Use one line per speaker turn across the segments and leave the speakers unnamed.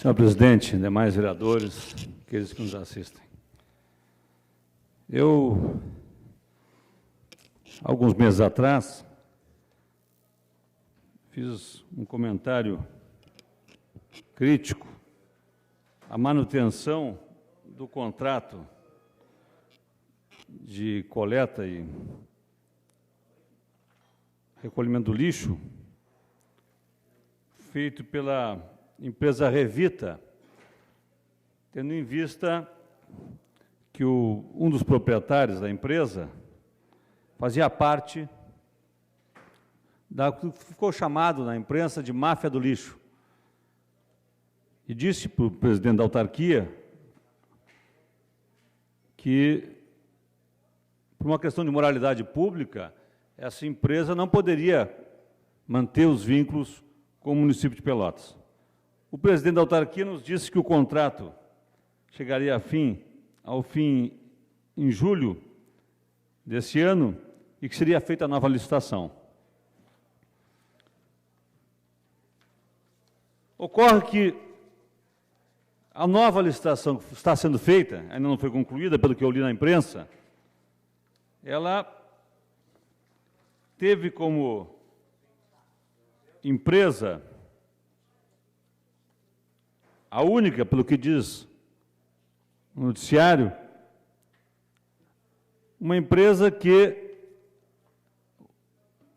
Senhor presidente, demais vereadores, aqueles que nos assistem. Alguns meses atrás, fiz um comentário crítico à manutenção do contrato de coleta e recolhimento do lixo feito pela empresa Revita, tendo em vista que um dos proprietários da empresa fazia parte que ficou chamado na imprensa de máfia do lixo. E disse para o presidente da autarquia que, por uma questão de moralidade pública, essa empresa não poderia manter os vínculos com o município de Pelotas. O presidente da autarquia nos disse que o contrato chegaria ao fim em julho desse ano e que seria feita a nova licitação. Ocorre que a nova licitação que está sendo feita, ainda não foi concluída, pelo que eu li na imprensa, ela teve como empresa, a única, pelo que diz o noticiário, uma empresa que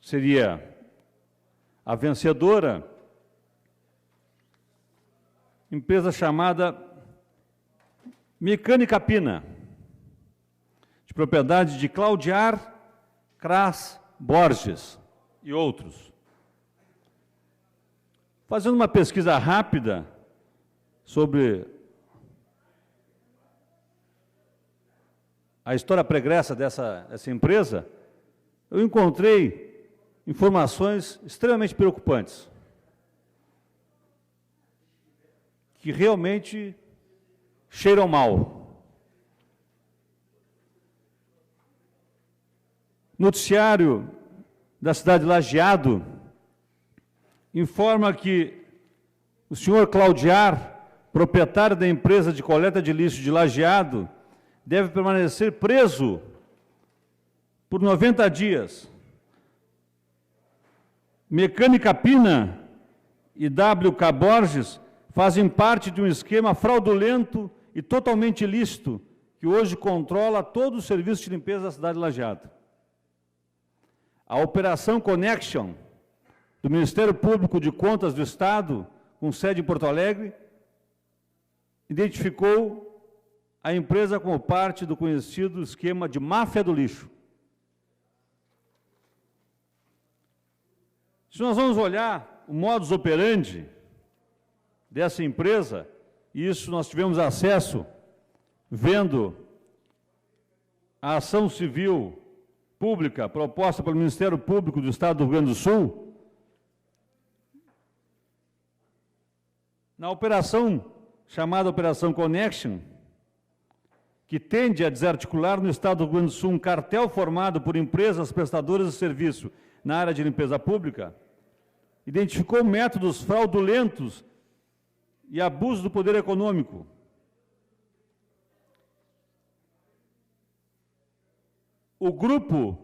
seria a vencedora, empresa chamada Mecânica Pina, de propriedade de Claudiar Cras Borges e outros. Fazendo uma pesquisa rápida sobre a história pregressa dessa empresa, eu encontrei informações extremamente preocupantes, que realmente cheiram mal. Noticiário da cidade de Lajeado informa que o senhor Claudiar, proprietário da empresa de coleta de lixo de Lajeado, deve permanecer preso por 90 dias. Mecânica Pina e WK Borges fazem parte de um esquema fraudulento e totalmente ilícito que hoje controla todo o serviço de limpeza da cidade de Lajeado. A Operação Connection do Ministério Público de Contas do Estado, com sede em Porto Alegre, identificou a empresa como parte do conhecido esquema de máfia do lixo. Se nós vamos olhar o modus operandi dessa empresa, e isso nós tivemos acesso vendo a ação civil pública proposta pelo Ministério Público do Estado do Rio Grande do Sul, na operação chamada Operação Connection, que tende a desarticular no Estado do Rio Grande do Sul um cartel formado por empresas prestadoras de serviço na área de limpeza pública, identificou métodos fraudulentos e abuso do poder econômico. O grupo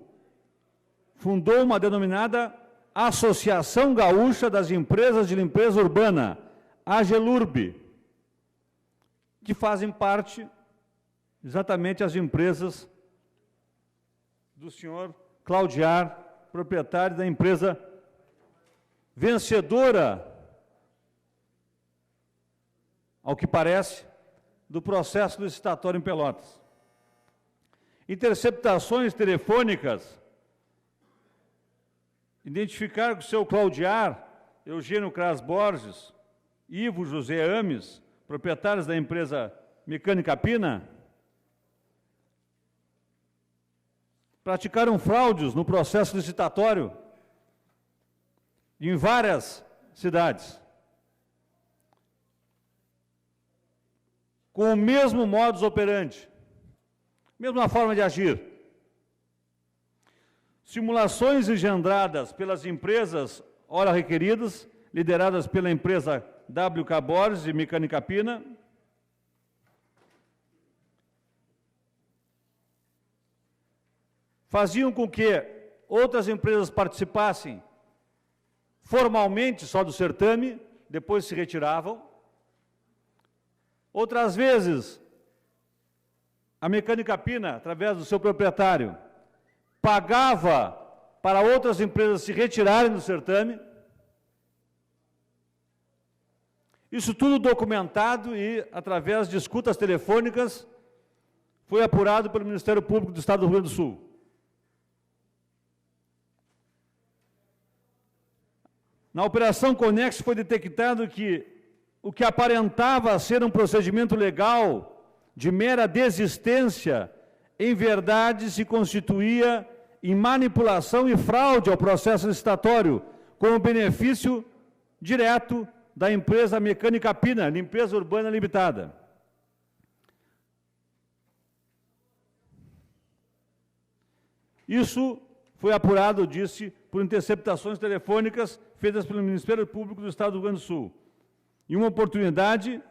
fundou uma denominada Associação Gaúcha das Empresas de Limpeza Urbana, AGELURB, que fazem parte exatamente as empresas do senhor Claudiar, proprietário da empresa vencedora, ao que parece, do processo licitatório em Pelotas. Interceptações telefônicas identificaram que o seu Claudiar, Eugênio Cras Borges, Ivo José Ames, proprietários da empresa Mecânica Pina, praticaram fraudes no processo licitatório em várias cidades, com o mesmo modus operandi, mesma forma de agir. Simulações engendradas pelas empresas ora requeridas, lideradas pela empresa WK Borges e Mecânica Pina. Faziam com que outras empresas participassem formalmente só do certame, depois se retiravam. Outras vezes, a Mecânica Pina, através do seu proprietário, pagava para outras empresas se retirarem do certame. Isso tudo documentado e, através de escutas telefônicas, foi apurado pelo Ministério Público do Estado do Rio Grande do Sul. Na Operação Conexo foi detectado que o que aparentava ser um procedimento legal de mera desistência, em verdade se constituía em manipulação e fraude ao processo licitatório, com o benefício direto da empresa Mecânica Pina, Limpeza Urbana Limitada. Isso foi apurado, disse, por interceptações telefônicas feitas pelo Ministério Público do Estado do Rio Grande do Sul. Em uma oportunidade,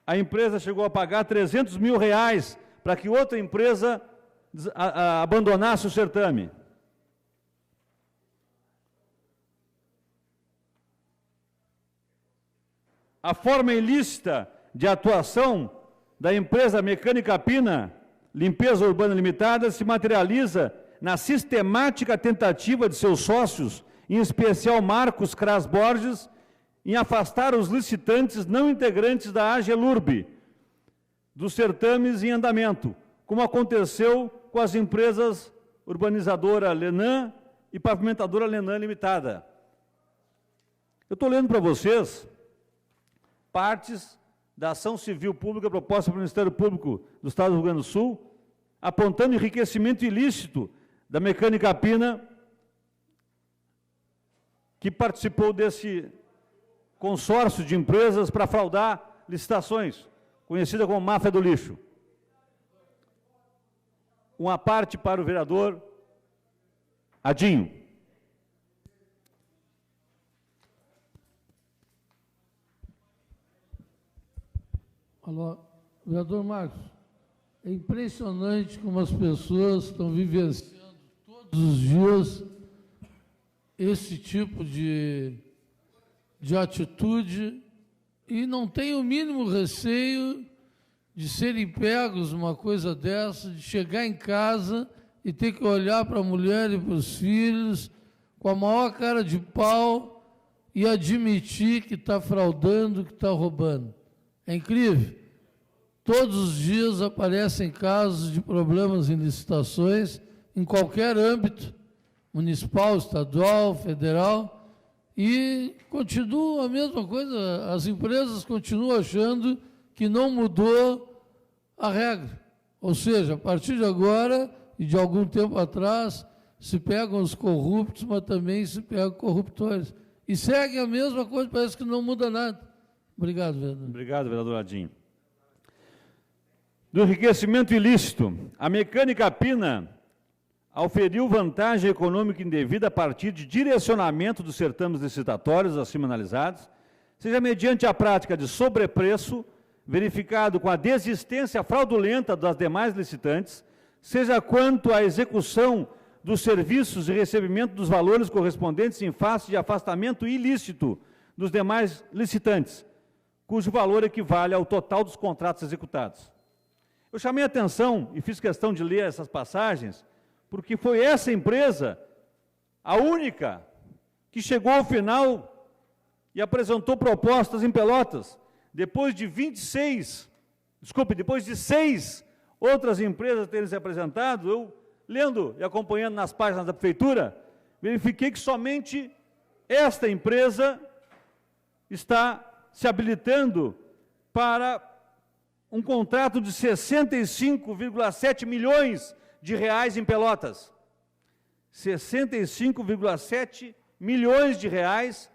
a empresa chegou a pagar R$300 mil para que outra empresa abandonasse o certame. A forma ilícita de atuação da empresa Mecânica Pina, Limpeza Urbana Limitada, se materializa na sistemática tentativa de seus sócios, em especial Marcos Cras Borges, em afastar os licitantes não integrantes da AGELURB dos certames em andamento, como aconteceu com as empresas urbanizadora Lenan e pavimentadora Lenan Limitada. Eu estou lendo para vocês partes da ação civil pública proposta pelo Ministério Público do Estado do Rio Grande do Sul, apontando enriquecimento ilícito da Mecânica Pina, que participou desse consórcio de empresas para fraudar licitações, conhecida como máfia do lixo. Uma parte para o vereador Adinho.
Alô, vereador Marcos, é impressionante como as pessoas estão vivenciando todos os dias esse tipo de atitude e não tem o mínimo receio de serem pegos uma coisa dessa, de chegar em casa e ter que olhar para a mulher e para os filhos com a maior cara de pau e admitir que está fraudando, que está roubando. É incrível. Todos os dias aparecem casos de problemas em licitações, em qualquer âmbito, municipal, estadual, federal, e continua a mesma coisa, as empresas continuam achando que não mudou a regra. Ou seja, a partir de agora e de algum tempo atrás, se pegam os corruptos, mas também se pegam corruptores. E segue a mesma coisa, parece que não muda nada. Obrigado, vereador.
Obrigado, vereador Adinho. Do enriquecimento ilícito, a Mecânica Pina auferiu vantagem econômica indevida a partir de direcionamento dos certames licitatórios acima analisados, seja mediante a prática de sobrepreço, verificado com a desistência fraudulenta das demais licitantes, seja quanto à execução dos serviços e recebimento dos valores correspondentes em face de afastamento ilícito dos demais licitantes, cujo valor equivale ao total dos contratos executados. Eu chamei a atenção e fiz questão de ler essas passagens, porque foi essa empresa a única que chegou ao final e apresentou propostas em Pelotas, depois de 6 outras empresas terem se apresentado. Eu, lendo e acompanhando nas páginas da Prefeitura, verifiquei que somente esta empresa está se habilitando para um contrato de 65,7 milhões de reais em Pelotas. 65,7 milhões de reais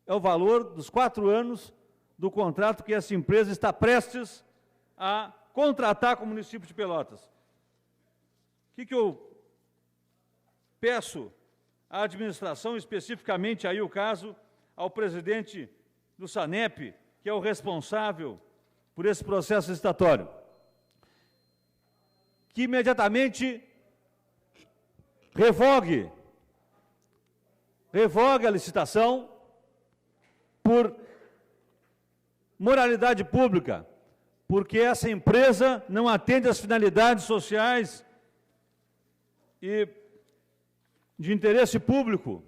é o valor dos 4 anos do contrato que essa empresa está prestes a contratar com o município de Pelotas. O que eu peço à administração, especificamente aí o caso ao presidente do SANEP, que é o responsável por esse processo licitatório, que imediatamente revogue a licitação por moralidade pública, porque essa empresa não atende às finalidades sociais e de interesse público,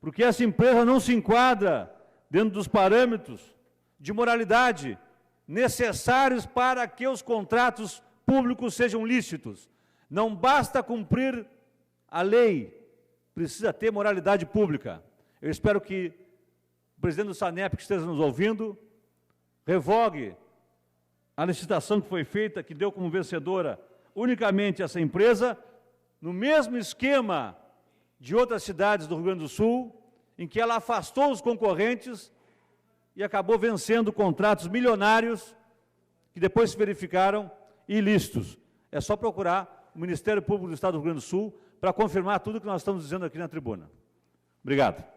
porque essa empresa não se enquadra dentro dos parâmetros de moralidade necessários para que os contratos públicos sejam lícitos. Não basta cumprir a lei, precisa ter moralidade pública. Eu espero que o presidente do SANEP, que esteja nos ouvindo, revogue a licitação que foi feita, que deu como vencedora unicamente essa empresa, no mesmo esquema de outras cidades do Rio Grande do Sul, em que ela afastou os concorrentes e acabou vencendo contratos milionários que depois se verificaram ilícitos. É só procurar o Ministério Público do Estado do Rio Grande do Sul para confirmar tudo que nós estamos dizendo aqui na tribuna. Obrigado.